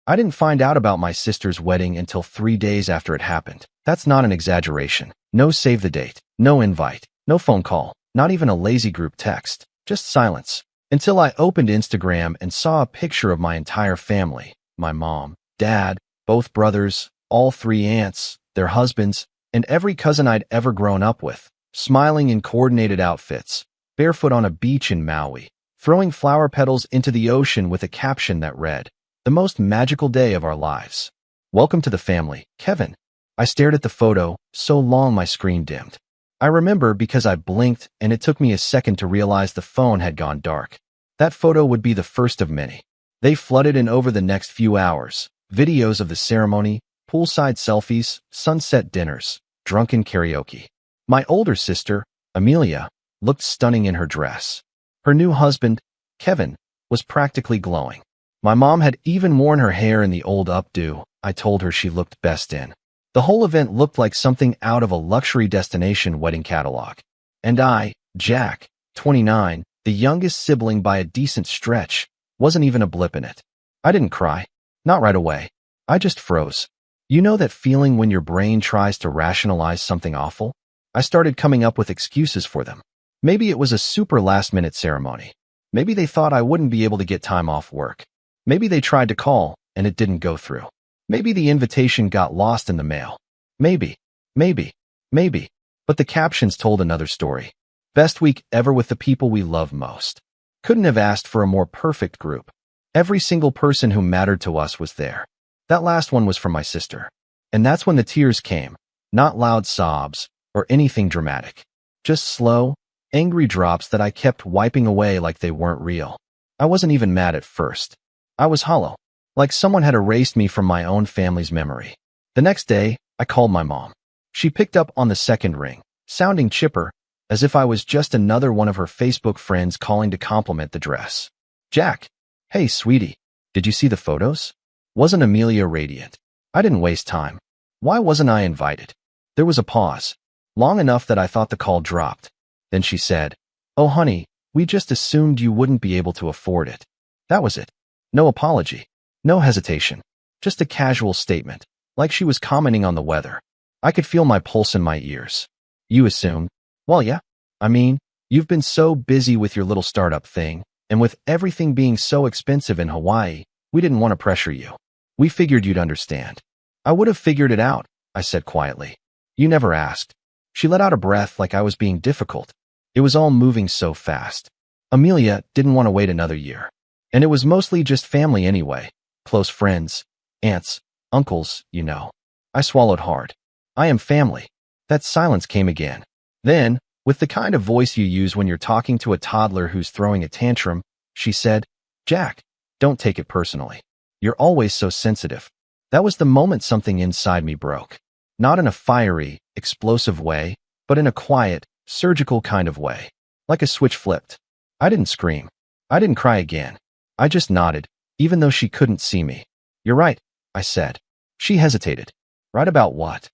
I didn't find out about my sister's wedding until 3 days after it happened. That's not an exaggeration. No save the date, no invite, no phone call, not even a lazy group text, just silence. Until I opened Instagram and saw a picture of my entire family, my mom, dad, both brothers, all 3 aunts, their husbands, and every cousin I'd ever grown up with, smiling in coordinated outfits, barefoot on a beach in Maui, throwing flower petals into the ocean with a caption that read, "The most magical day of our lives. Welcome to the family, Kevin." I stared at the photo, so long my screen dimmed. I remember because I blinked and it took me a second to realize the phone had gone dark. That photo would be the first of many. They flooded in over the next few hours. Videos of the ceremony, poolside selfies, sunset dinners, drunken karaoke. My older sister, Amelia, looked stunning in her dress. Her new husband, Kevin, was practically glowing. My mom had even worn her hair in the old updo I told her she looked best in. The whole event looked like something out of a luxury destination wedding catalog. And I, Jack, 29, the youngest sibling by a decent stretch, wasn't even a blip in it. I didn't cry. Not right away. I just froze. You know that feeling when your brain tries to rationalize something awful? I started coming up with excuses for them. Maybe it was a super last-minute ceremony. Maybe they thought I wouldn't be able to get time off work. Maybe they tried to call, and it didn't go through. Maybe the invitation got lost in the mail. Maybe. But the captions told another story. Best week ever with the people we love most. Couldn't have asked for a more perfect group. Every single person who mattered to us was there. That last one was from my sister. And that's when the tears came. Not loud sobs or anything dramatic. Just slow, angry drops that I kept wiping away like they weren't real. I wasn't even mad at first. I was hollow. Like someone had erased me from my own family's memory. The next day, I called my mom. She picked up on the second ring, sounding chipper, as if I was just another one of her Facebook friends calling to compliment the dress. "Jack, hey sweetie, did you see the photos?" Wasn't Amelia radiant? I didn't waste time. Why wasn't I invited? There was a pause, long enough that I thought the call dropped. Then she said, "Oh honey, we just assumed you wouldn't be able to afford it." That was it. No apology. No hesitation. Just a casual statement, like she was commenting on the weather. I could feel my pulse in my ears. "You assumed?" "Well, yeah. I mean, you've been so busy with your little startup thing, and with everything being so expensive in Hawaii, we didn't want to pressure you. We figured you'd understand." "I would have figured it out," I said quietly. "You never asked." She let out a breath like I was being difficult. It was all moving so fast. Amelia didn't want to wait another year. And it was mostly just family anyway. Close friends, aunts, uncles, you know. I swallowed hard. "I am family." That silence came again. Then, with the kind of voice you use when you're talking to a toddler who's throwing a tantrum, she said, "Jack, don't take it personally. You're always so sensitive." That was the moment something inside me broke. Not in a fiery, explosive way, but in a quiet, surgical kind of way. Like a switch flipped. I didn't scream. I didn't cry again. I just nodded, even though she couldn't see me. "You're right," I said. She hesitated. "Right about what?"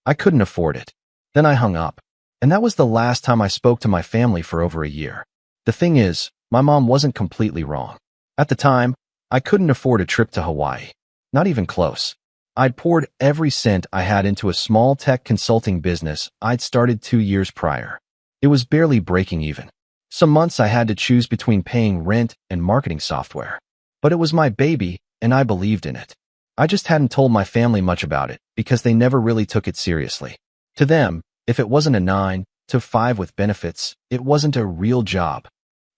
"I couldn't afford it." Then I hung up. And that was the last time I spoke to my family for over a year. The thing is, my mom wasn't completely wrong. At the time, I couldn't afford a trip to Hawaii. Not even close. I'd poured every cent I had into a small tech consulting business I'd started 2 years prior. It was barely breaking even. Some months I had to choose between paying rent and marketing software. But it was my baby, and I believed in it. I just hadn't told my family much about it, because they never really took it seriously. To them, if it wasn't a 9 to 5 with benefits, it wasn't a real job.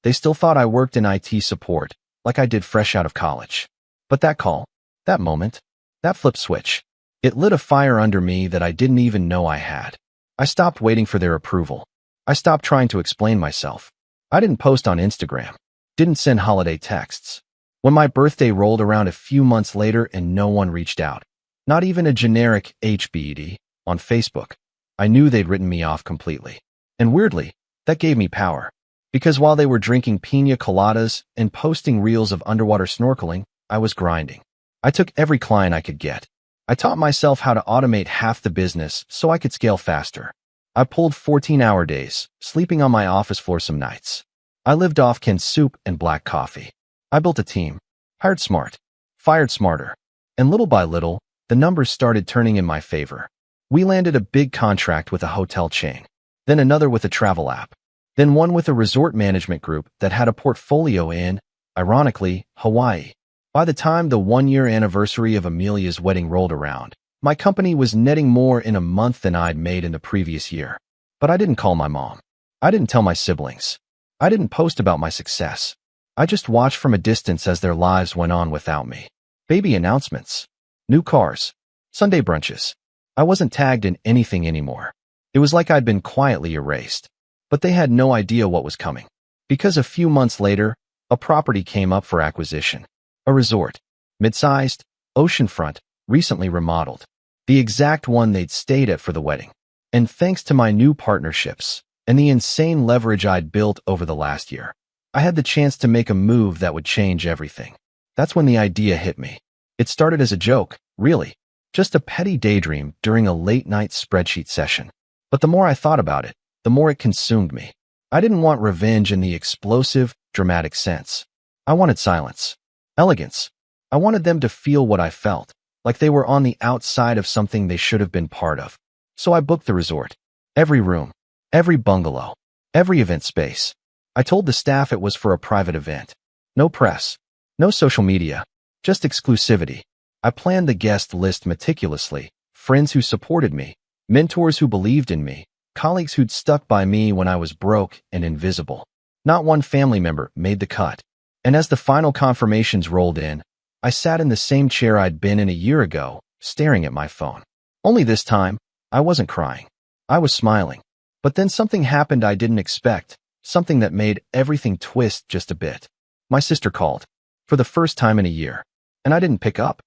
They still thought I worked in IT support, like I did fresh out of college. But that call, that moment, that flip switch, it lit a fire under me that I didn't even know I had. I stopped waiting for their approval. I stopped trying to explain myself. I didn't post on Instagram. Didn't send holiday texts. When my birthday rolled around a few months later and no one reached out, not even a generic HBD on Facebook, I knew they'd written me off completely. And weirdly, that gave me power. Because while they were drinking piña coladas and posting reels of underwater snorkeling, I was grinding. I took every client I could get. I taught myself how to automate half the business so I could scale faster. I pulled 14-hour days, sleeping on my office floor some nights. I lived off canned soup and black coffee. I built a team, hired smart, fired smarter. And little by little, the numbers started turning in my favor. We landed a big contract with a hotel chain, then another with a travel app, then one with a resort management group that had a portfolio in, ironically, Hawaii. By the time the one-year anniversary of Amelia's wedding rolled around, my company was netting more in a month than I'd made in the previous year. But I didn't call my mom. I didn't tell my siblings. I didn't post about my success. I just watched from a distance as their lives went on without me. Baby announcements, new cars, Sunday brunches. I wasn't tagged in anything anymore. It was like I'd been quietly erased. But they had no idea what was coming. Because a few months later, a property came up for acquisition. A resort, mid-sized, oceanfront, recently remodeled. The exact one they'd stayed at for the wedding. And thanks to my new partnerships and the insane leverage I'd built over the last year, I had the chance to make a move that would change everything. That's when the idea hit me. It started as a joke, really. Just a petty daydream during a late-night spreadsheet session. But the more I thought about it, the more it consumed me. I didn't want revenge in the explosive, dramatic sense. I wanted silence. Elegance. I wanted them to feel what I felt, like they were on the outside of something they should have been part of. So I booked the resort. Every room, every bungalow, every event space. I told the staff it was for a private event. No press, no social media, just exclusivity. I planned the guest list meticulously, friends who supported me, mentors who believed in me, colleagues who'd stuck by me when I was broke and invisible. Not one family member made the cut. And as the final confirmations rolled in, I sat in the same chair I'd been in a year ago, staring at my phone. Only this time, I wasn't crying. I was smiling. But then something happened I didn't expect, something that made everything twist just a bit. My sister called, for the first time in a year, and I didn't pick up.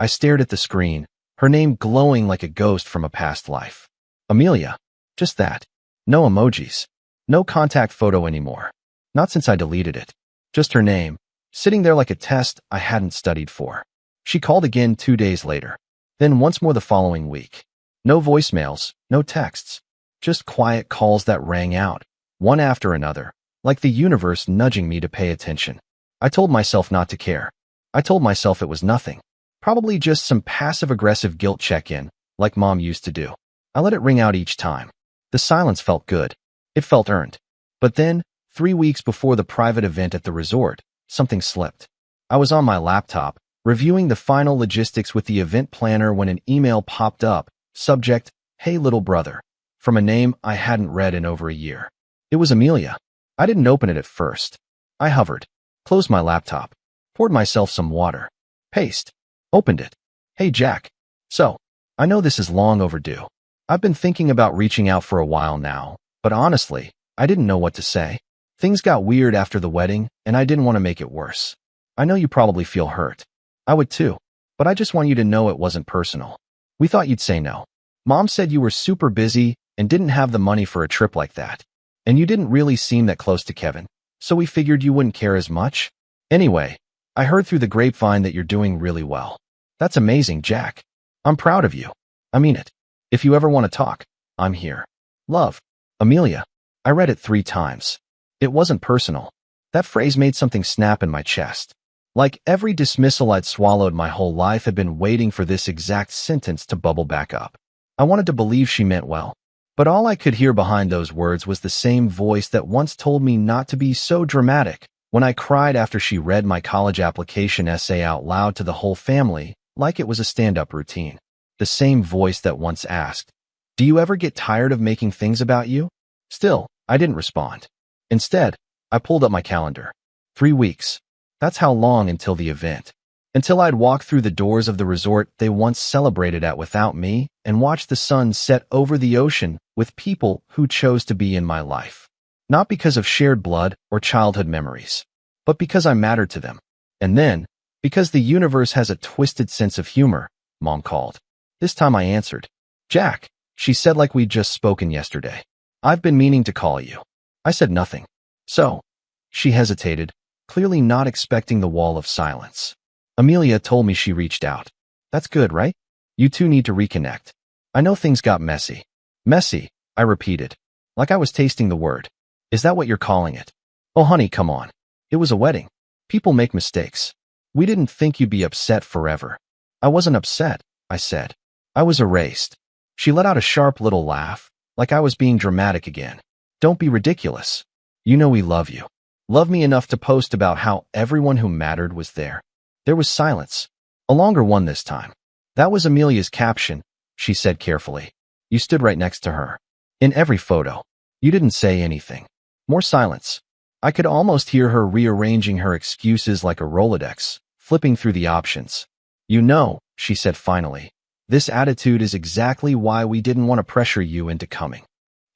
I stared at the screen, her name glowing like a ghost from a past life. Amelia. Just that. No emojis. No contact photo anymore. Not since I deleted it. Just her name, sitting there like a test I hadn't studied for. She called again 2 days later. Then once more the following week. No voicemails, no texts. Just quiet calls that rang out, one after another, like the universe nudging me to pay attention. I told myself not to care. I told myself it was nothing. Probably just some passive-aggressive guilt check-in, like Mom used to do. I let it ring out each time. The silence felt good. It felt earned. But then, 3 weeks before the private event at the resort, something slipped. I was on my laptop, reviewing the final logistics with the event planner when an email popped up, subject, "Hey little brother," from a name I hadn't read in over a year. It was Amelia. I didn't open it at first. I hovered, closed my laptop, poured myself some water, paste, opened it. "Hey Jack. So, I know this is long overdue. I've been thinking about reaching out for a while now, but honestly, I didn't know what to say. Things got weird after the wedding, and I didn't want to make it worse. I know you probably feel hurt. I would too, but I just want you to know it wasn't personal. We thought you'd say no. Mom said you were super busy and didn't have the money for a trip like that. And you didn't really seem that close to Kevin, so we figured you wouldn't care as much. Anyway, I heard through the grapevine that you're doing really well. That's amazing, Jack. I'm proud of you. I mean it. If you ever want to talk, I'm here. Love, Amelia." I read it 3 times. It wasn't personal. That phrase made something snap in my chest. Like every dismissal I'd swallowed my whole life had been waiting for this exact sentence to bubble back up. I wanted to believe she meant well. But all I could hear behind those words was the same voice that once told me not to be so dramatic when I cried after she read my college application essay out loud to the whole family, like it was a stand-up routine. The same voice that once asked, "Do you ever get tired of making things about you?" Still, I didn't respond. Instead, I pulled up my calendar. 3 weeks. That's how long until the event. Until I'd walk through the doors of the resort they once celebrated at without me and watch the sun set over the ocean with people who chose to be in my life. Not because of shared blood or childhood memories, but because I mattered to them. And then, because the universe has a twisted sense of humor, Mom called. This time I answered. "Jack," she said like we'd just spoken yesterday. "I've been meaning to call you." I said nothing. "So?" She hesitated, clearly not expecting the wall of silence. "Amelia told me she reached out." "That's good, right? You two need to reconnect." "I know things got messy." "Messy," I repeated, like I was tasting the word. "Is that what you're calling it?" "Oh honey, come on. It was a wedding. People make mistakes. We didn't think you'd be upset forever." I wasn't upset, I said. I was erased. She let out a sharp little laugh, like I was being dramatic again. Don't be ridiculous. You know we love you. Love me enough to post about how everyone who mattered was there. There was silence. A longer one this time. That was Amelia's caption, she said carefully. You stood right next to her. In every photo. You didn't say anything. More silence. I could almost hear her rearranging her excuses like a Rolodex, flipping through the options. You know, she said finally, this attitude is exactly why we didn't want to pressure you into coming.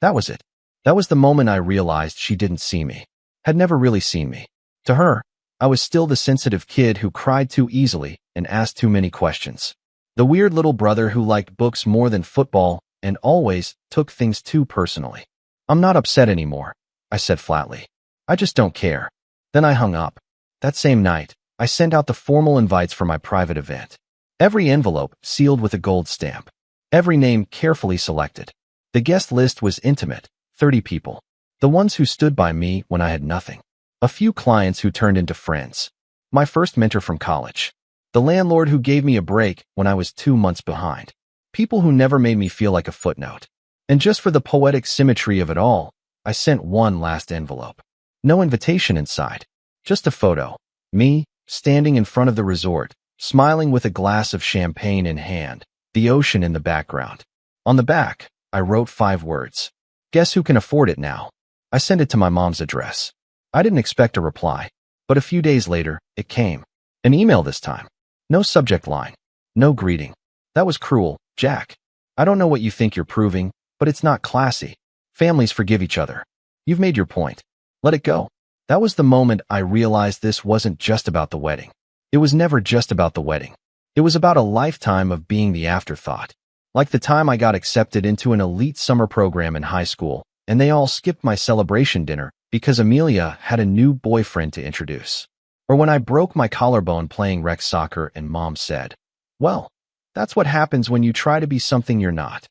That was it. That was the moment I realized she didn't see me. Had never really seen me. To her, I was still the sensitive kid who cried too easily and asked too many questions. The weird little brother who liked books more than football and always took things too personally. I'm not upset anymore, I said flatly. I just don't care. Then I hung up. That same night, I sent out the formal invites for my private event. Every envelope sealed with a gold stamp. Every name carefully selected. The guest list was intimate, 30 people. The ones who stood by me when I had nothing. A few clients who turned into friends. My first mentor from college. The landlord who gave me a break when I was 2 months behind. People who never made me feel like a footnote. And just for the poetic symmetry of it all, I sent one last envelope. No invitation inside. Just a photo. Me, standing in front of the resort, smiling with a glass of champagne in hand, the ocean in the background. On the back, I wrote 5 words. Guess who can afford it now? I sent it to my mom's address. I didn't expect a reply, but a few days later, it came. An email this time. No subject line. No greeting. That was cruel, Jack. I don't know what you think you're proving, but it's not classy. Families forgive each other. You've made your point. Let it go. That was the moment I realized this wasn't just about the wedding. It was never just about the wedding. It was about a lifetime of being the afterthought. Like the time I got accepted into an elite summer program in high school, and they all skipped my celebration dinner because Amelia had a new boyfriend to introduce. Or when I broke my collarbone playing rec soccer and Mom said, well, that's what happens when you try to be something you're not.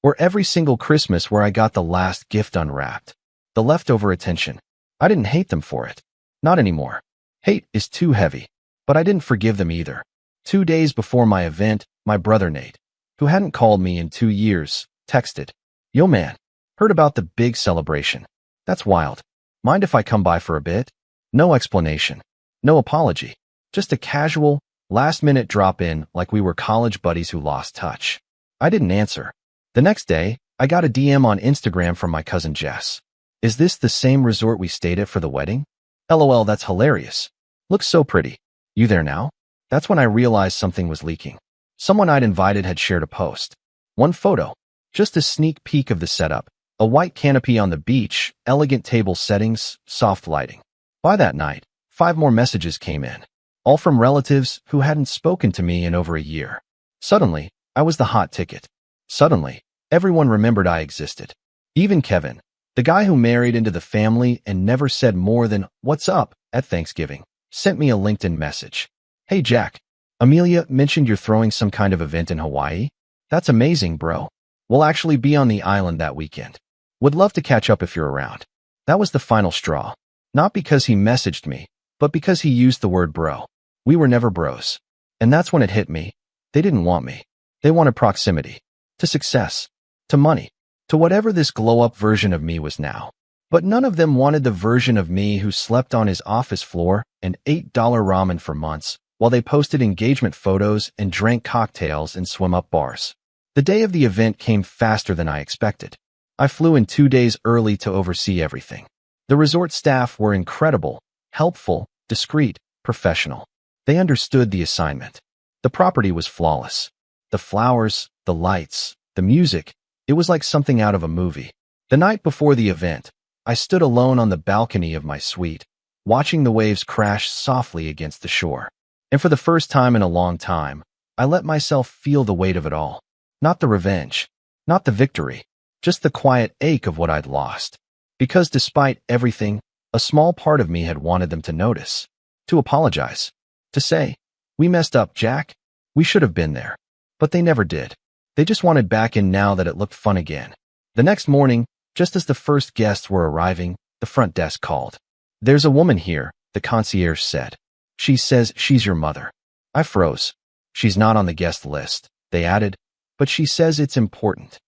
Or every single Christmas where I got the last gift unwrapped. The leftover attention. I didn't hate them for it. Not anymore. Hate is too heavy. But I didn't forgive them either. 2 days before my event, my brother Nate, who hadn't called me in 2 years, texted, Yo man, heard about the big celebration. That's wild. Mind if I come by for a bit? No explanation. No apology. Just a casual, last-minute drop-in like we were college buddies who lost touch. I didn't answer. The next day, I got a DM on Instagram from my cousin Jess. Is this the same resort we stayed at for the wedding? LOL, that's hilarious. Looks so pretty. You there now? That's when I realized something was leaking. Someone I'd invited had shared a post. One photo. Just a sneak peek of the setup. A white canopy on the beach, elegant table settings, soft lighting. By that night, 5 more messages came in. All from relatives who hadn't spoken to me in over a year. Suddenly, I was the hot ticket. Suddenly, everyone remembered I existed. Even Kevin, the guy who married into the family and never said more than, "What's up?" at Thanksgiving, sent me a LinkedIn message. Hey Jack, Amelia mentioned you're throwing some kind of event in Hawaii? That's amazing, bro. We'll actually be on the island that weekend. Would love to catch up if you're around. That was the final straw. Not because he messaged me, but because he used the word bro. We were never bros. And that's when it hit me. They didn't want me. They wanted proximity. To success. To money. To whatever this glow-up version of me was now. But none of them wanted the version of me who slept on his office floor and ate $8 ramen for months while they posted engagement photos and drank cocktails in swim-up bars. The day of the event came faster than I expected. I flew in 2 days early to oversee everything. The resort staff were incredible, helpful, discreet, professional. They understood the assignment. The property was flawless. The flowers, the lights, the music, it was like something out of a movie. The night before the event, I stood alone on the balcony of my suite, watching the waves crash softly against the shore. And for the first time in a long time, I let myself feel the weight of it all. Not the revenge, not the victory, just the quiet ache of what I'd lost. Because despite everything, a small part of me had wanted them to notice, to apologize, to say, "We messed up, Jack. We should have been there." But they never did. They just wanted back in now that it looked fun again. The next morning, just as the first guests were arriving, the front desk called. "There's a woman here," the concierge said. "She says she's your mother." I froze. She's not on the guest list, they added, but she says it's important.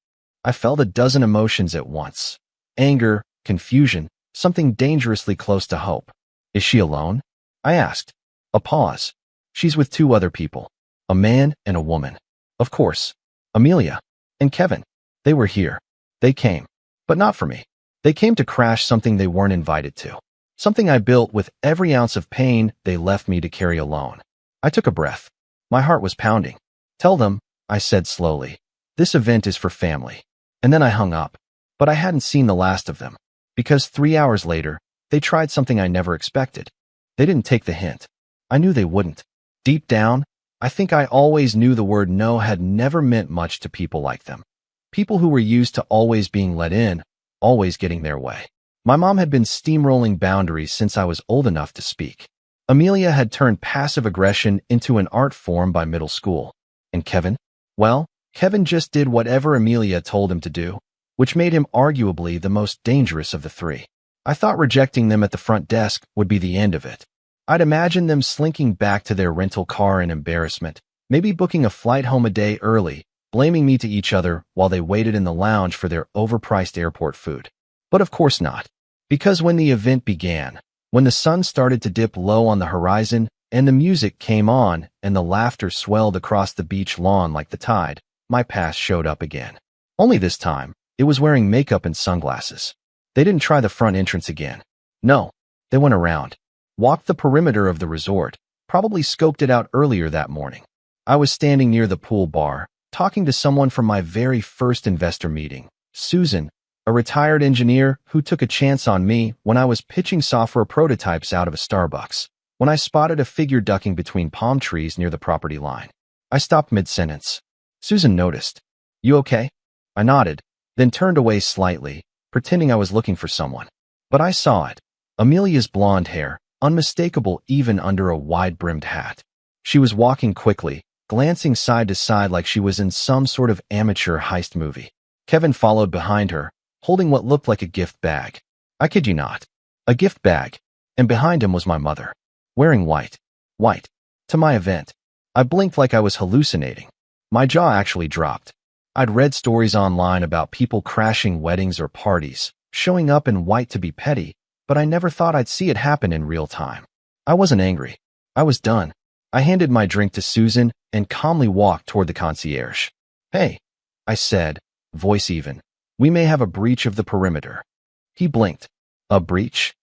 I felt a dozen emotions at once. Anger, confusion, something dangerously close to hope. Is she alone? I asked. A pause. She's with two other people, a man and a woman. Of course, Amelia and Kevin. They were here. They came, but not for me. They came to crash something they weren't invited to. Something I built with every ounce of pain they left me to carry alone. I took a breath. My heart was pounding. Tell them, I said slowly, this event is for family. And then I hung up. But I hadn't seen the last of them. Because 3 hours later, they tried something I never expected. They didn't take the hint. I knew they wouldn't. Deep down, I think I always knew the word no had never meant much to people like them. People who were used to always being let in, always getting their way. My mom had been steamrolling boundaries since I was old enough to speak. Amelia had turned passive aggression into an art form by middle school. And Kevin? Well, Kevin just did whatever Amelia told him to do, which made him arguably the most dangerous of the three. I thought rejecting them at the front desk would be the end of it. I'd imagine them slinking back to their rental car in embarrassment, maybe booking a flight home a day early, blaming me to each other while they waited in the lounge for their overpriced airport food. But of course not. Because when the event began, when the sun started to dip low on the horizon, and the music came on, and the laughter swelled across the beach lawn like the tide, my past showed up again. Only this time, it was wearing makeup and sunglasses. They didn't try the front entrance again. No, they went around, walked the perimeter of the resort, probably scoped it out earlier that morning. I was standing near the pool bar, talking to someone from my very first investor meeting, Susan, a retired engineer who took a chance on me when I was pitching software prototypes out of a Starbucks, when I spotted a figure ducking between palm trees near the property line. I stopped mid-sentence. Susan noticed. You okay? I nodded, then turned away slightly, pretending I was looking for someone. But I saw it. Amelia's blonde hair, unmistakable even under a wide-brimmed hat. She was walking quickly, glancing side to side like she was in some sort of amateur heist movie. Kevin followed behind her, holding what looked like a gift bag. I kid you not. A gift bag. And behind him was my mother. Wearing white. White. To my event. I blinked like I was hallucinating. My jaw actually dropped. I'd read stories online about people crashing weddings or parties, showing up in white to be petty, but I never thought I'd see it happen in real time. I wasn't angry. I was done. I handed my drink to Susan and calmly walked toward the concierge. Hey, I said, voice even. We may have a breach of the perimeter. He blinked. A breach?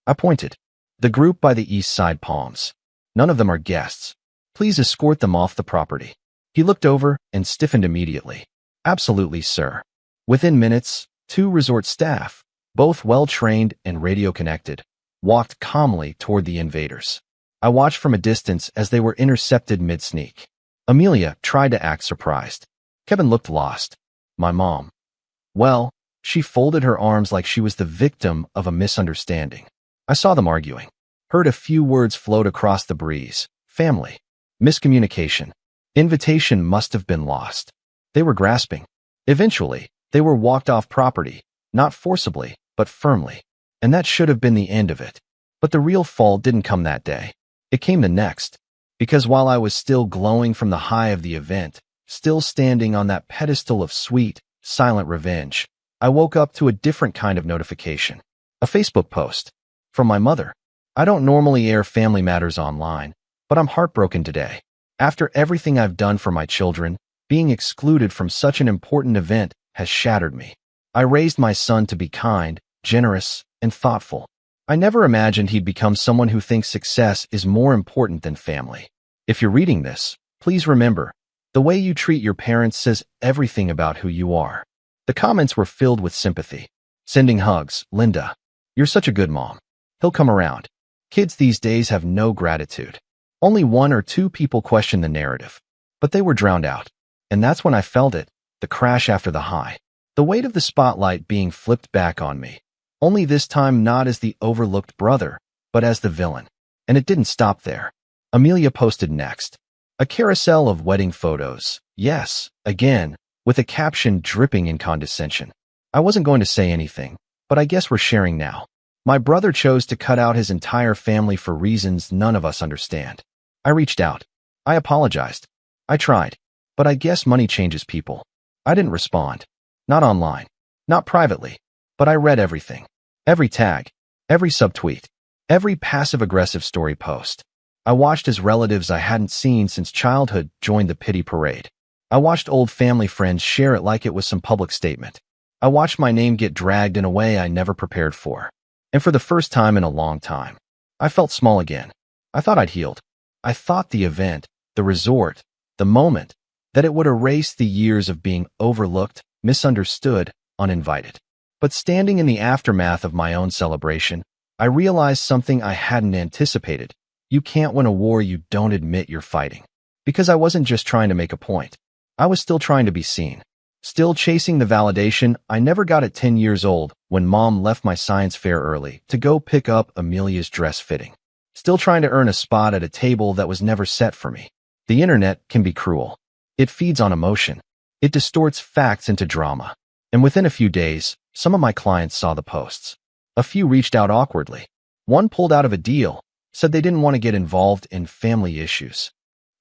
I pointed. The group by the east side palms. None of them are guests. Please escort them off the property. He looked over and stiffened immediately. Absolutely, sir. Within minutes, 2 resort staff, both well-trained and radio-connected, walked calmly toward the invaders. I watched from a distance as they were intercepted mid-sneak. Amelia tried to act surprised. Kevin looked lost. My mom. Well, she folded her arms like she was the victim of a misunderstanding. I saw them arguing. Heard a few words float across the breeze. Family. Miscommunication. Invitation must have been lost. They were grasping. Eventually, they were walked off property, not forcibly, but firmly. And that should have been the end of it. But the real fall didn't come that day. It came the next. Because while I was still glowing from the high of the event, still standing on that pedestal of sweet, silent revenge, I woke up to a different kind of notification. A Facebook post. From my mother. I don't normally air family matters online, but I'm heartbroken today. After everything I've done for my children, being excluded from such an important event has shattered me. I raised my son to be kind, generous, and thoughtful. I never imagined he'd become someone who thinks success is more important than family. If you're reading this, please remember, the way you treat your parents says everything about who you are. The comments were filled with sympathy. Sending hugs, Linda. You're such a good mom. He'll come around. Kids these days have no gratitude. Only 1 or 2 people question the narrative. But they were drowned out. And that's when I felt it, the crash after the high. The weight of the spotlight being flipped back on me. Only this time not as the overlooked brother, but as the villain. And it didn't stop there. Amelia posted next. A carousel of wedding photos. Yes, again, with a caption dripping in condescension. I wasn't going to say anything, but I guess we're sharing now. My brother chose to cut out his entire family for reasons none of us understand. I reached out. I apologized. I tried, but I guess money changes people. I didn't respond. Not online. Not privately. But I read everything. Every tag. Every subtweet. Every passive-aggressive story post. I watched as relatives I hadn't seen since childhood joined the pity parade. I watched old family friends share it like it was some public statement. I watched my name get dragged in a way I never prepared for. And for the first time in a long time, I felt small again. I thought I'd healed. I thought the event, the resort, the moment, that it would erase the years of being overlooked, misunderstood, uninvited. But standing in the aftermath of my own celebration, I realized something I hadn't anticipated. You can't win a war you don't admit you're fighting. Because I wasn't just trying to make a point. I was still trying to be seen. Still chasing the validation I never got at 10 years old when Mom left my science fair early to go pick up Amelia's dress fitting. Still trying to earn a spot at a table that was never set for me. The internet can be cruel. It feeds on emotion. It distorts facts into drama. And within a few days, some of my clients saw the posts. A few reached out awkwardly. One pulled out of a deal, said they didn't want to get involved in family issues.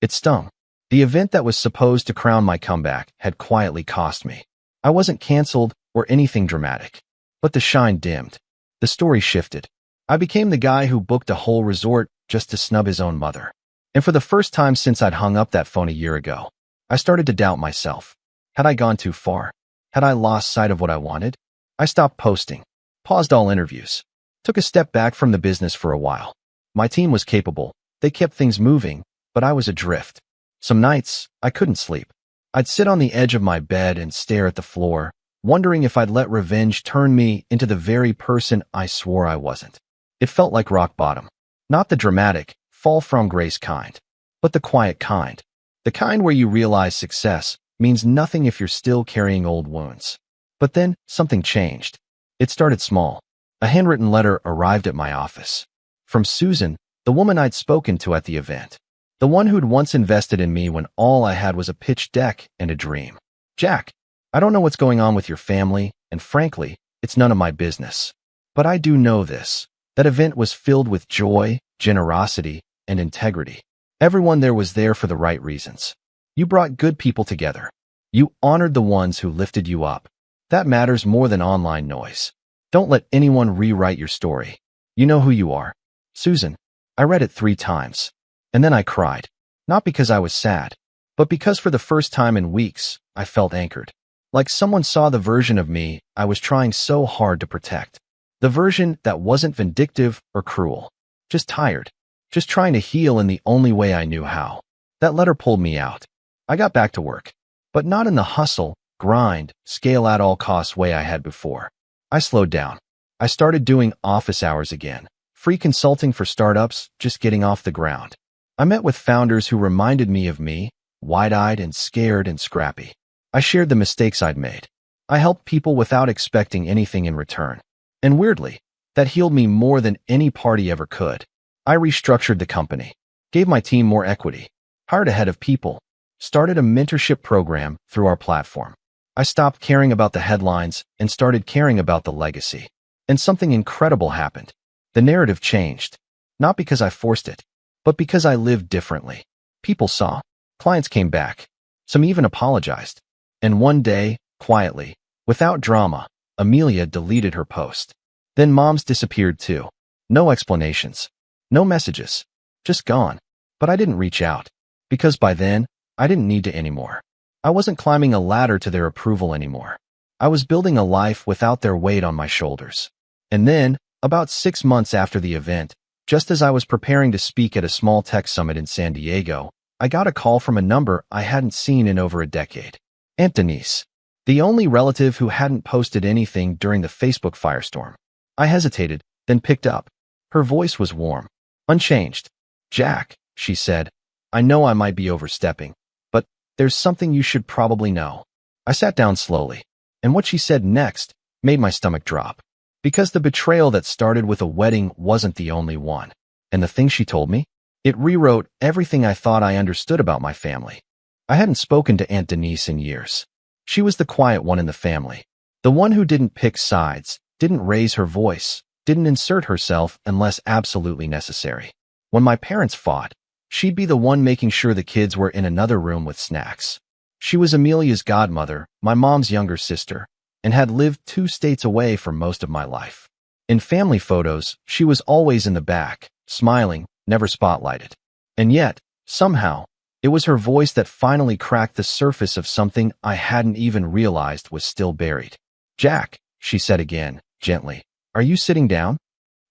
It stung. The event that was supposed to crown my comeback had quietly cost me. I wasn't canceled or anything dramatic. But the shine dimmed. The story shifted. I became the guy who booked a whole resort just to snub his own mother. And for the first time since I'd hung up that phone a year ago, I started to doubt myself. Had I gone too far? Had I lost sight of what I wanted? I stopped posting, paused all interviews, took a step back from the business for a while. My team was capable. They kept things moving, but I was adrift. Some nights, I couldn't sleep. I'd sit on the edge of my bed and stare at the floor, wondering if I'd let revenge turn me into the very person I swore I wasn't. It felt like rock bottom. Not the dramatic, fall from grace kind, but the quiet kind. The kind where you realize success means nothing if you're still carrying old wounds. But then, something changed. It started small. A handwritten letter arrived at my office. From Susan, the woman I'd spoken to at the event. The one who'd once invested in me when all I had was a pitch deck and a dream. Jack, I don't know what's going on with your family, and frankly, it's none of my business. But I do know this. That event was filled with joy, generosity, and integrity. Everyone there was there for the right reasons. You brought good people together. You honored the ones who lifted you up. That matters more than online noise. Don't let anyone rewrite your story. You know who you are. Susan, I read it 3 times. And then I cried. Not because I was sad, but because for the first time in weeks, I felt anchored. Like someone saw the version of me I was trying so hard to protect. The version that wasn't vindictive or cruel. Just tired. Just trying to heal in the only way I knew how. That letter pulled me out. I got back to work. But not in the hustle, grind, scale at all costs way I had before. I slowed down. I started doing office hours again. Free consulting for startups, just getting off the ground. I met with founders who reminded me of me, wide-eyed and scared and scrappy. I shared the mistakes I'd made. I helped people without expecting anything in return. And weirdly, that healed me more than any party ever could. I restructured the company, gave my team more equity, hired a head of people, started a mentorship program through our platform. I stopped caring about the headlines and started caring about the legacy. And something incredible happened. The narrative changed. Not because I forced it, but because I lived differently. People saw. Clients came back. Some even apologized. And one day, quietly, without drama, Amelia deleted her post. Then Mom's disappeared too. No explanations. No messages. Just gone. But I didn't reach out. Because by then, I didn't need to anymore. I wasn't climbing a ladder to their approval anymore. I was building a life without their weight on my shoulders. And then, about 6 months after the event, just as I was preparing to speak at a small tech summit in San Diego, I got a call from a number I hadn't seen in over a decade. Aunt Denise, the only relative who hadn't posted anything during the Facebook firestorm. I hesitated, then picked up. Her voice was warm, unchanged. Jack, she said, I know I might be overstepping, but there's something you should probably know. I sat down slowly, and what she said next made my stomach drop. Because the betrayal that started with a wedding wasn't the only one. And the thing she told me? It rewrote everything I thought I understood about my family. I hadn't spoken to Aunt Denise in years. She was the quiet one in the family. The one who didn't pick sides, didn't raise her voice, didn't insert herself unless absolutely necessary. When my parents fought, She'd be the one making sure the kids were in another room with snacks. She was Amelia's godmother, my mom's younger sister, and had lived 2 states away for most of my life. In family photos, she was always in the back, smiling, never spotlighted. And yet, somehow, it was her voice that finally cracked the surface of something I hadn't even realized was still buried. "Jack," she said again, gently, "are you sitting down?"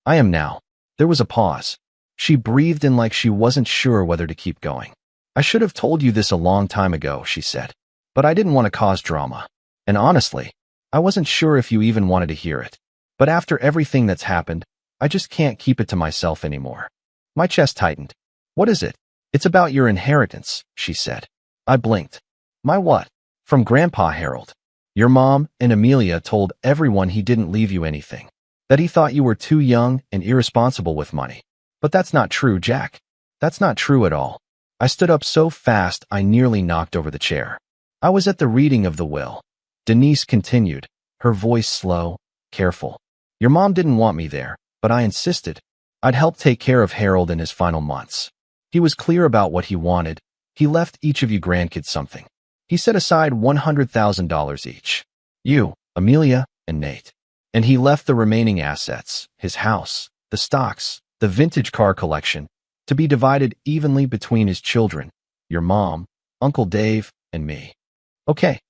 "I am now." There was a pause. She breathed in like she wasn't sure whether to keep going. "I should have told you this a long time ago," she said, "but I didn't want to cause drama. And honestly, I wasn't sure if you even wanted to hear it. But after everything that's happened, I just can't keep it to myself anymore." My chest tightened. "What is it?" "It's about your inheritance," she said. I blinked. "My what?" "From Grandpa Harold. Your mom and Amelia told everyone he didn't leave you anything, that he thought you were too young and irresponsible with money. But that's not true, Jack. That's not true at all." I stood up so fast I nearly knocked over the chair. "I was at the reading of the will," Denise continued, her voice slow, careful. "Your mom didn't want me there, but I insisted. I'd help take care of Harold in his final months. He was clear about what he wanted. He left each of you grandkids something. He set aside $100,000 each. You, Amelia, and Nate. And he left the remaining assets, his house, the stocks, the vintage car collection, to be divided evenly between his children, your mom, Uncle Dave, and me." "Okay,"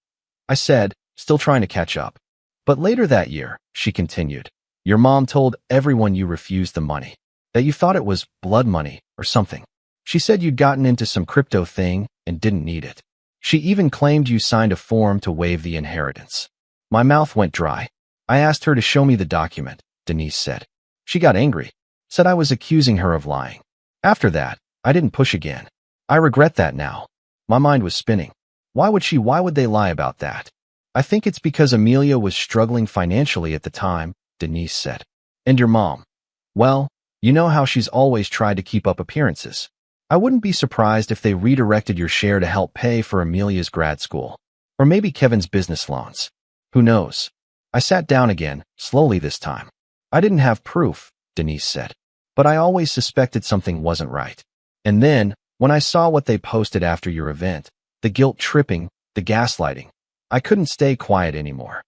I said, still trying to catch up. "But later that year," she continued, "your mom told everyone you refused the money, that you thought it was blood money or something. She said you'd gotten into some crypto thing and didn't need it. She even claimed you signed a form to waive the inheritance." My mouth went dry. "I asked her to show me the document," Denise said. "She got angry, said I was accusing her of lying. After that, I didn't push again. I regret that now." My mind was spinning. Why would they lie about that? "I think it's because Amelia was struggling financially at the time," Denise said. "And your mom? Well, you know how she's always tried to keep up appearances. I wouldn't be surprised if they redirected your share to help pay for Amelia's grad school. Or maybe Kevin's business loans. Who knows?" I sat down again, slowly this time. "I didn't have proof," Denise said, "but I always suspected something wasn't right. And then, when I saw what they posted after your event, the guilt tripping, the gaslighting, I couldn't stay quiet anymore.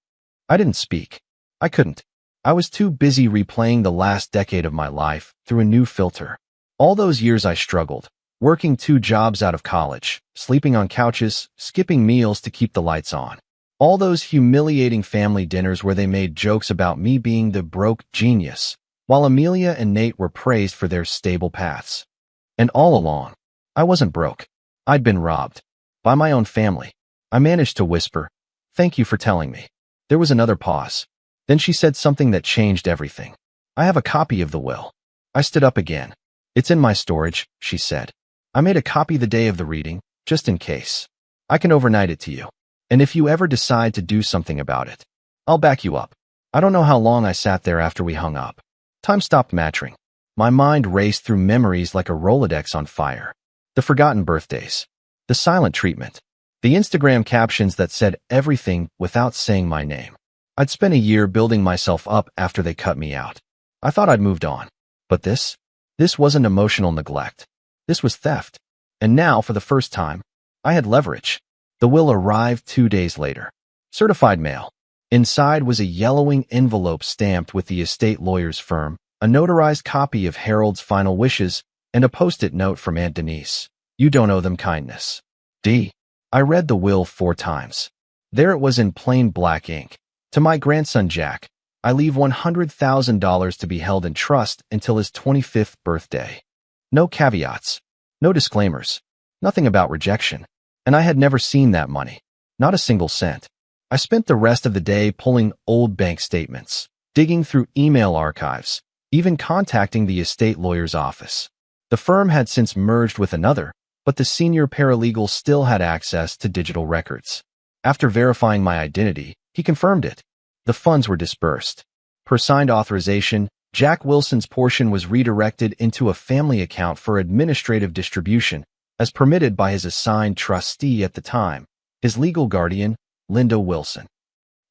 I didn't speak. I couldn't. I was too busy replaying the last decade of my life through a new filter. All those years I struggled, working 2 jobs out of college, sleeping on couches, skipping meals to keep the lights on. All those humiliating family dinners where they made jokes about me being the broke genius, while Amelia and Nate were praised for their stable paths. And all along, I wasn't broke. I'd been robbed. By my own family." I managed to whisper, "Thank you for telling me." There was another pause. Then she said something that changed everything. "I have a copy of the will." I stood up again. "It's in my storage," she said. "I made a copy the day of the reading, just in case. I can overnight it to you. And if you ever decide to do something about it, I'll back you up." I don't know how long I sat there after we hung up. Time stopped matching. My mind raced through memories like a Rolodex on fire. The forgotten birthdays. The silent treatment. The Instagram captions that said everything without saying my name. I'd spent a year building myself up after they cut me out. I thought I'd moved on. But this wasn't emotional neglect. This was theft. And now, for the first time, I had leverage. The will arrived 2 days later. Certified mail. Inside was a yellowing envelope stamped with the estate lawyer's firm, a notarized copy of Harold's final wishes, and a post-it note from Aunt Denise. "You don't owe them kindness. D." I read the will 4 times. There it was in plain black ink. "To my grandson Jack, I leave $100,000 to be held in trust until his 25th birthday." No caveats. No disclaimers. Nothing about rejection. And I had never seen that money. Not a single cent. I spent the rest of the day pulling old bank statements, digging through email archives, even contacting the estate lawyer's office. The firm had since merged with another, but the senior paralegal still had access to digital records. After verifying my identity, he confirmed it. The funds were dispersed. Per signed authorization, Jack Wilson's portion was redirected into a family account for administrative distribution, as permitted by his assigned trustee at the time, his legal guardian, Linda Wilson.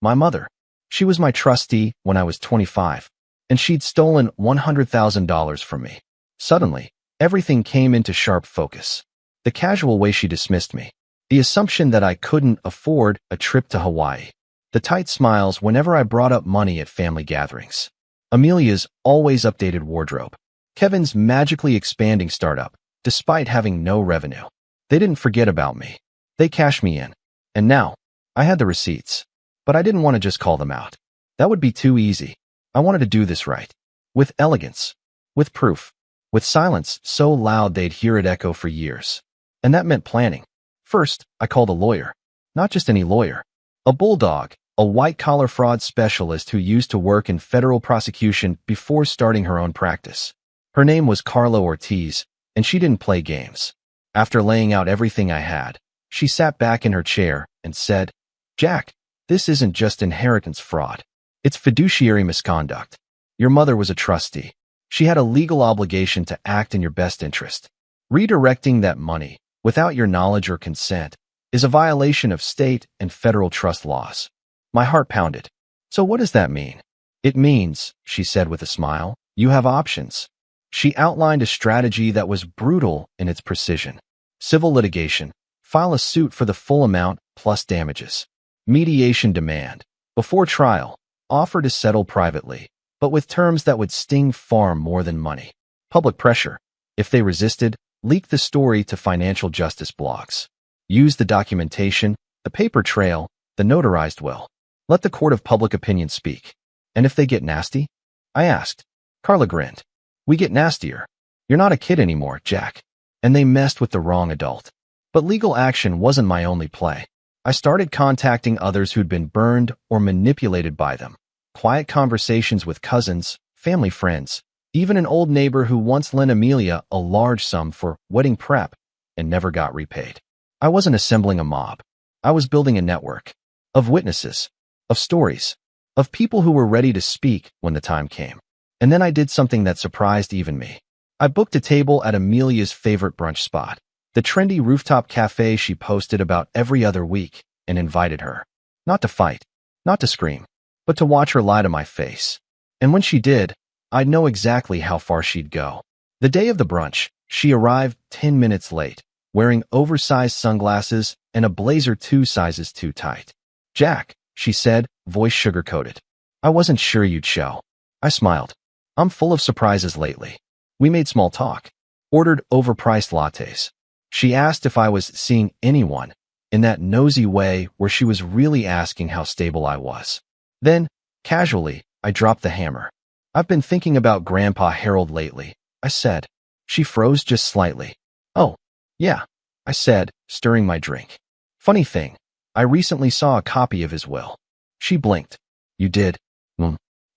My mother. She was my trustee when I was 25, and she'd stolen $100,000 from me. Suddenly, Everything came into sharp focus. The casual way she dismissed me. The assumption that I couldn't afford a trip to Hawaii. The tight smiles whenever I brought up money at family gatherings. Amelia's always updated wardrobe. Kevin's magically expanding startup, despite having no revenue. They didn't forget about me. They cashed me in. And now, I had the receipts. But I didn't want to just call them out. That would be too easy. I wanted to do this right. With elegance. With proof. With silence so loud they'd hear it echo for years. And that meant planning. First, I called a lawyer. Not just any lawyer. A bulldog, a white-collar fraud specialist who used to work in federal prosecution before starting her own practice. Her name was Carla Ortiz, and she didn't play games. After laying out everything I had, she sat back in her chair and said, "Jack, this isn't just inheritance fraud. It's fiduciary misconduct. Your mother was a trustee. She had a legal obligation to act in your best interest. Redirecting that money, without your knowledge or consent, is a violation of state and federal trust laws." My heart pounded. "So what does that mean?" "It means," she said with a smile, "you have options." She outlined a strategy that was brutal in its precision. Civil litigation. File a suit for the full amount plus damages. Mediation demand. Before trial, offer to settle privately, but with terms that would sting far more than money. Public pressure. If they resisted, leak the story to financial justice blogs. Use the documentation, the paper trail, the notarized will. Let the court of public opinion speak. And if they get nasty? I asked. Carla grinned. "We get nastier. You're not a kid anymore, Jack." And they messed with the wrong adult. But legal action wasn't my only play. I started contacting others who'd been burned or manipulated by them. Quiet conversations with cousins, family friends, even an old neighbor who once lent Amelia a large sum for wedding prep and never got repaid. I wasn't assembling a mob. I was building a network. Of witnesses. Of stories. Of people who were ready to speak when the time came. And then I did something that surprised even me. I booked a table at Amelia's favorite brunch spot, the trendy rooftop cafe she posted about every other week, and invited her. Not to fight, not to scream, but to watch her lie to my face. And when she did, I'd know exactly how far she'd go. The day of the brunch, she arrived 10 minutes late, wearing oversized sunglasses and a blazer 2 sizes too tight. "Jack," she said, voice sugar-coated. "I wasn't sure you'd show." I smiled. "I'm full of surprises lately." We made small talk. Ordered overpriced lattes. She asked if I was seeing anyone, in that nosy way where she was really asking how stable I was. Then, casually, I dropped the hammer. "I've been thinking about Grandpa Harold lately," I said. She froze just slightly. "Oh, yeah," I said, stirring my drink. "Funny thing, I recently saw a copy of his will." She blinked. "You did?"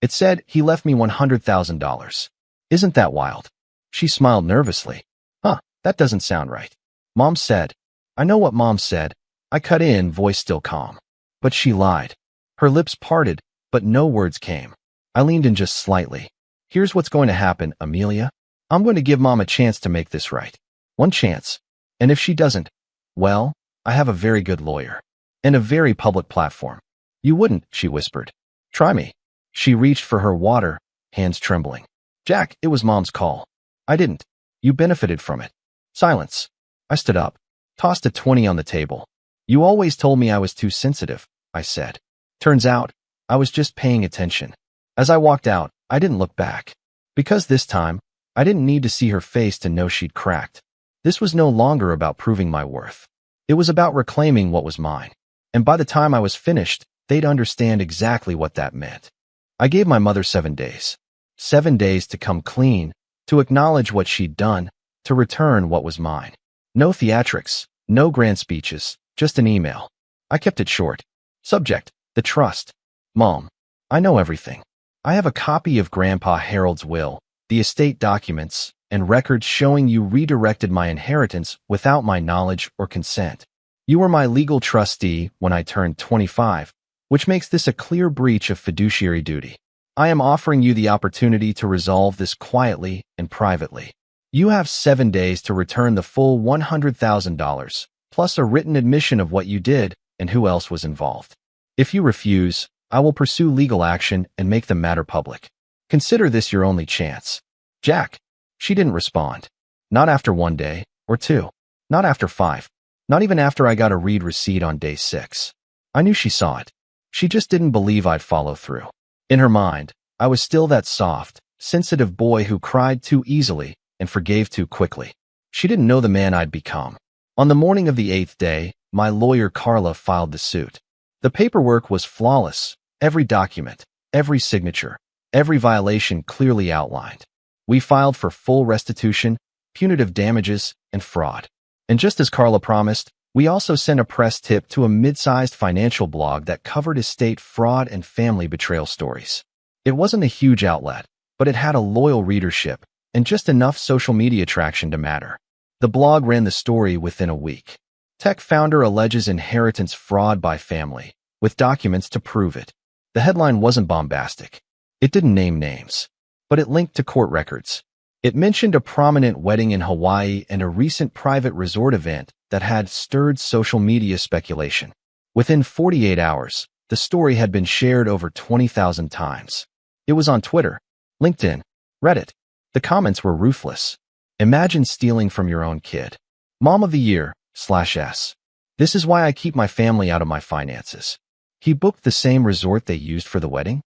It said he left me $100,000. Isn't that wild?" She smiled nervously. "Huh, that doesn't sound right." "Mom said." I know what Mom said. I cut in, voice still calm. But she lied. Her lips parted, but no words came. I leaned in just slightly. "Here's what's going to happen, Amelia. I'm going to give Mom a chance to make this right. One chance. And if she doesn't, well, I have a very good lawyer. And a very public platform." "You wouldn't," she whispered. "Try me." She reached for her water, hands trembling. "Jack, it was Mom's call." "I didn't. You benefited from it." Silence. I stood up, tossed a 20 on the table. "You always told me I was too sensitive," I said. "Turns out, I was just paying attention." As I walked out, I didn't look back. Because this time, I didn't need to see her face to know she'd cracked. This was no longer about proving my worth. It was about reclaiming what was mine. And by the time I was finished, they'd understand exactly what that meant. I gave my mother 7 days. 7 days to come clean, to acknowledge what she'd done, to return what was mine. No theatrics, no grand speeches, just an email. I kept it short. Subject, the trust. "Mom, I know everything. I have a copy of Grandpa Harold's will, the estate documents, and records showing you redirected my inheritance without my knowledge or consent. You were my legal trustee when I turned 25, which makes this a clear breach of fiduciary duty. I am offering you the opportunity to resolve this quietly and privately. You have 7 days to return the full $100,000, plus a written admission of what you did and who else was involved. If you refuse, I will pursue legal action and make the matter public. Consider this your only chance." "Jack." She didn't respond. Not after 1 day or 2. Not after 5. Not even after I got a read receipt on day 6. I knew she saw it. She just didn't believe I'd follow through. In her mind, I was still that soft, sensitive boy who cried too easily and forgave too quickly. She didn't know the man I'd become. On the morning of the 8th day, my lawyer Carla filed the suit. The paperwork was flawless. Every document, every signature, every violation clearly outlined. We filed for full restitution, punitive damages, and fraud. And just as Carla promised, we also sent a press tip to a mid-sized financial blog that covered estate fraud and family betrayal stories. It wasn't a huge outlet, but it had a loyal readership and just enough social media traction to matter. The blog ran the story within a week. Tech founder alleges inheritance fraud by family, with documents to prove it. The headline wasn't bombastic. It didn't name names, but it linked to court records. It mentioned a prominent wedding in Hawaii and a recent private resort event that had stirred social media speculation. Within 48 hours, the story had been shared over 20,000 times. It was on Twitter, LinkedIn, Reddit. The comments were ruthless. Imagine stealing from your own kid. Mom of the Year, /S. This is why I keep my family out of my finances. He booked the same resort they used for the wedding?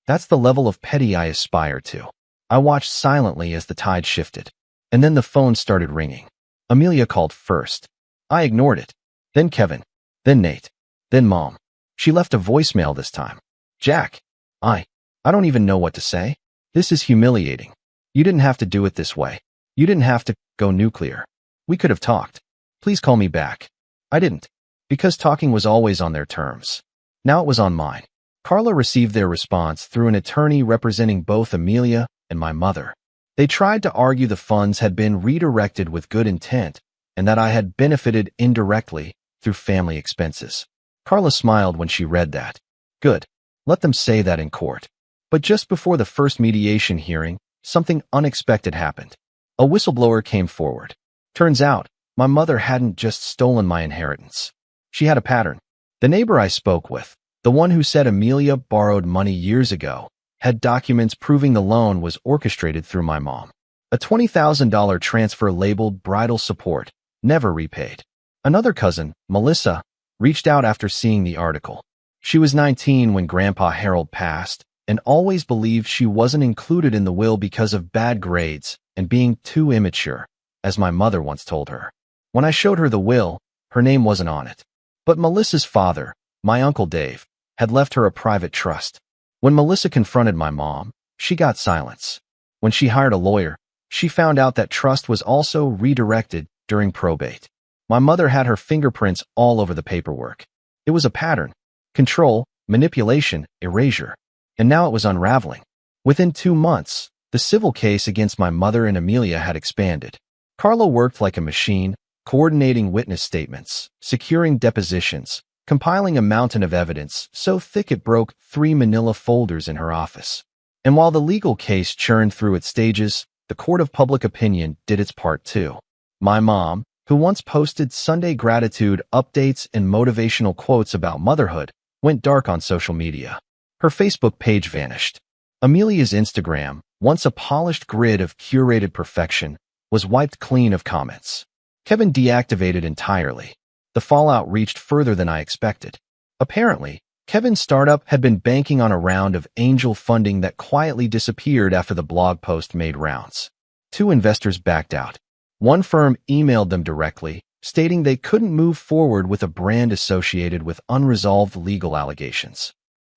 That's the level of petty I aspire to. I watched silently as the tide shifted. And then the phone started ringing. Amelia called first. I ignored it. Then Kevin. Then Nate. Then Mom. She left a voicemail this time. Jack. I don't even know what to say. This is humiliating. You didn't have to do it this way. You didn't have to go nuclear. We could have talked. Please call me back. I didn't. Because talking was always on their terms. Now it was on mine. Carla received their response through an attorney representing both Amelia and my mother. They tried to argue the funds had been redirected with good intent and that I had benefited indirectly through family expenses. Carla smiled when she read that. Good. Let them say that in court. But just before the first mediation hearing, something unexpected happened. A whistleblower came forward. Turns out, my mother hadn't just stolen my inheritance. She had a pattern. The neighbor I spoke with, the one who said Amelia borrowed money years ago, had documents proving the loan was orchestrated through my mom. A $20,000 transfer labeled bridal support, never repaid. Another cousin, Melissa, reached out after seeing the article. She was 19 when Grandpa Harold passed and always believed she wasn't included in the will because of bad grades and being too immature, as my mother once told her. When I showed her the will, her name wasn't on it. But Melissa's father, my Uncle Dave, had left her a private trust. When Melissa confronted my mom, she got silence. When she hired a lawyer, she found out that trust was also redirected during probate. My mother had her fingerprints all over the paperwork. It was a pattern. Control, manipulation, erasure. And now it was unraveling. Within 2 months, the civil case against my mother and Amelia had expanded. Carla worked like a machine, coordinating witness statements, securing depositions, compiling a mountain of evidence so thick it broke 3 manila folders in her office. And while the legal case churned through its stages, the court of public opinion did its part too. My mom, who once posted Sunday gratitude updates and motivational quotes about motherhood, went dark on social media. Her Facebook page vanished. Amelia's Instagram, once a polished grid of curated perfection, was wiped clean of comments. Kevin deactivated entirely. The fallout reached further than I expected. Apparently, Kevin's startup had been banking on a round of angel funding that quietly disappeared after the blog post made rounds. 2 investors backed out. One firm emailed them directly, stating they couldn't move forward with a brand associated with unresolved legal allegations.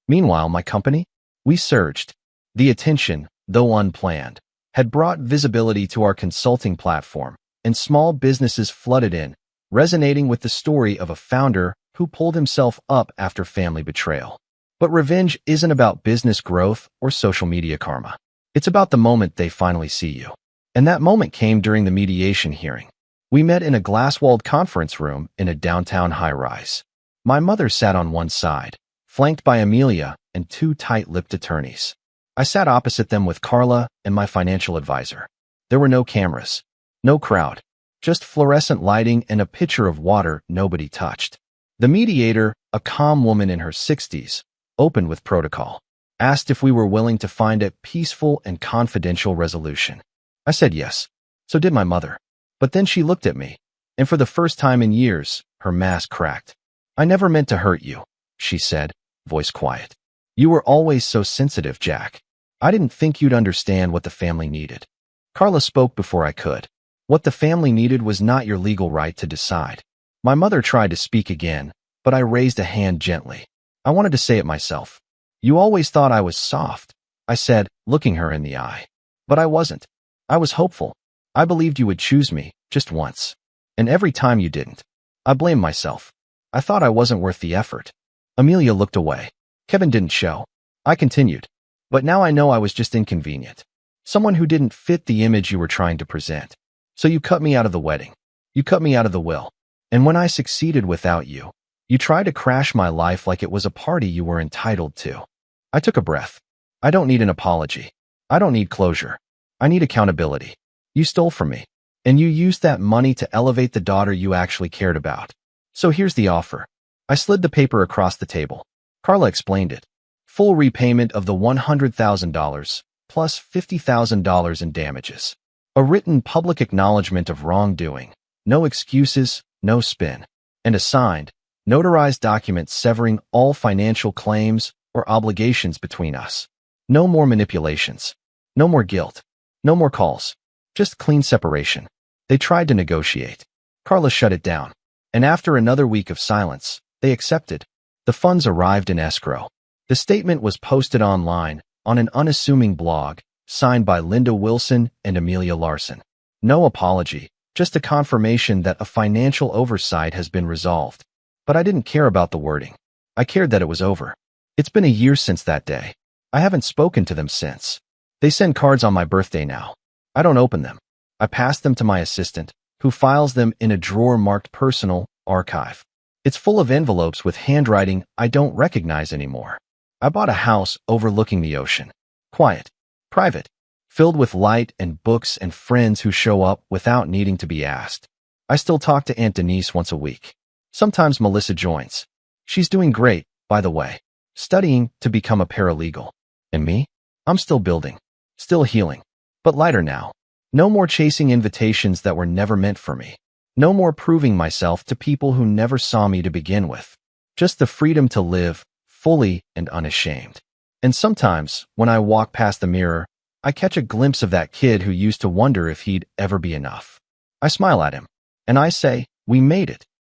Meanwhile, my company? We surged. The attention, though unplanned, had brought visibility to our consulting platform, and small businesses flooded in, resonating with the story of a founder who pulled himself up after family betrayal. But revenge isn't about business growth or social media karma. It's about the moment they finally see you. And that moment came during the mediation hearing. We met in a glass-walled conference room in a downtown high-rise. My mother sat on one side, flanked by Amelia and 2 tight-lipped attorneys. I sat opposite them with Carla and my financial advisor. There were no cameras, no crowd, just fluorescent lighting and a pitcher of water nobody touched. The mediator, a calm woman in her 60s, opened with protocol, asked if we were willing to find a peaceful and confidential resolution. I said yes. So did my mother. But then she looked at me, and for the first time in years, her mask cracked. "I never meant to hurt you," she said, voice quiet. "You were always so sensitive, Jack. I didn't think you'd understand what the family needed." Carla spoke before I could. "What the family needed was not your legal right to decide." My mother tried to speak again, but I raised a hand gently. I wanted to say it myself. "You always thought I was soft," I said, looking her in the eye. "But I wasn't. I was hopeful. I believed you would choose me, just once. And every time you didn't. I blamed myself. I thought I wasn't worth the effort." Amelia looked away. Kevin didn't show. I continued. "But now I know I was just inconvenient. Someone who didn't fit the image you were trying to present. So you cut me out of the wedding. You cut me out of the will. And when I succeeded without you, you tried to crash my life like it was a party you were entitled to." I took a breath. "I don't need an apology. I don't need closure. I need accountability. You stole from me. And you used that money to elevate the daughter you actually cared about. So here's the offer." I slid the paper across the table. Carla explained it. Full repayment of the $100,000 plus $50,000 in damages. A written public acknowledgement of wrongdoing. No excuses, no spin. And a signed, notarized document severing all financial claims or obligations between us. No more manipulations. No more guilt. No more calls. Just clean separation. They tried to negotiate. Carla shut it down. And after another week of silence, they accepted. The funds arrived in escrow. The statement was posted online, on an unassuming blog, signed by Linda Wilson and Amelia Larson. No apology, just a confirmation that a financial oversight has been resolved. But I didn't care about the wording. I cared that it was over. It's been a year since that day. I haven't spoken to them since. They send cards on my birthday now. I don't open them. I pass them to my assistant, who files them in a drawer marked personal archive. It's full of envelopes with handwriting I don't recognize anymore. I bought a house overlooking the ocean. Quiet. Private. Filled with light and books and friends who show up without needing to be asked. I still talk to Aunt Denise once a week. Sometimes Melissa joins. She's doing great, by the way. Studying to become a paralegal. And me? I'm still building. Still healing. But lighter now. No more chasing invitations that were never meant for me. No more proving myself to people who never saw me to begin with. Just the freedom to live, fully and unashamed. And sometimes, when I walk past the mirror, I catch a glimpse of that kid who used to wonder if he'd ever be enough. I smile at him, and I say, "We made it."